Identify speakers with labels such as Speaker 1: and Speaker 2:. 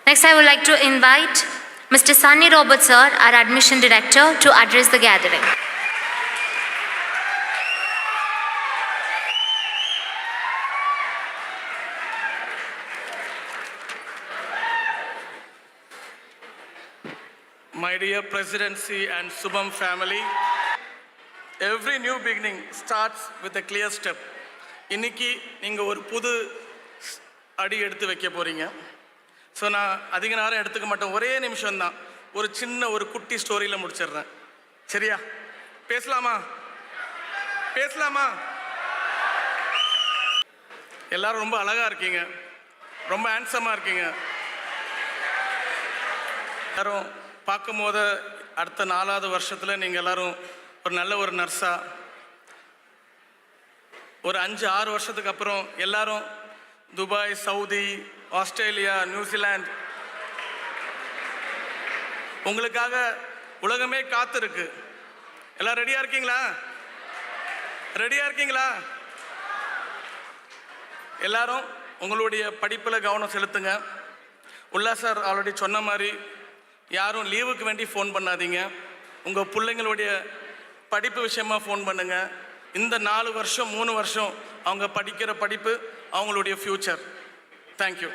Speaker 1: Next, I would like to invite Mr. Sunny Robert sir, our admission director, to address the gathering.
Speaker 2: My dear Presidency and Subham family, every new beginning starts with a clear step. இன்னைக்கு நீங்கள் ஒரு புது அடி எடுத்து வைக்க போகிறீங்க. So நான் அதிக நேரம் எடுத்துக்க மாட்டேன், ஒரே நிமிஷம்தான், ஒரு சின்ன ஒரு குட்டி ஸ்டோரியில் முடிச்சிடுறேன். சரியா? பேசலாமா? எல்லாரும் ரொம்ப அழகாக இருக்கீங்க, ரொம்ப ஹேண்ட்ஸமாக இருக்கீங்க. எல்லாரும் பார்க்கும் போது அடுத்த 4வது வருஷத்தில் நீங்கள் எல்லோரும் ஒரு நல்ல ஒரு நர்ஸாக, ஒரு 5-6 வருஷத்துக்கு அப்புறம் எல்லாரும் துபாய், சவுதி, ஆஸ்திரேலியா, நியூசிலாந்து, உங்களுக்காக உலகமே காத்திருக்கு. எல்லாம் ரெடியாக இருக்கீங்களா? எல்லாரும் உங்களுடைய படிப்பில் கவனம் செலுத்துங்க. உல்லாஸ் சார் ஆல்ரெடி சொன்ன மாதிரி யாரும் லீவுக்கு வேண்டி ஃபோன் பண்ணாதீங்க. உங்கள் பிள்ளைங்களுடைய படிப்பு விஷயமாக ஃபோன் பண்ணுங்கள். இந்த 4 வருஷம் 3 வருஷம் அவங்க படிக்கிற படிப்பு அவங்களுடைய ஃப்யூச்சர். தேங்க்யூ.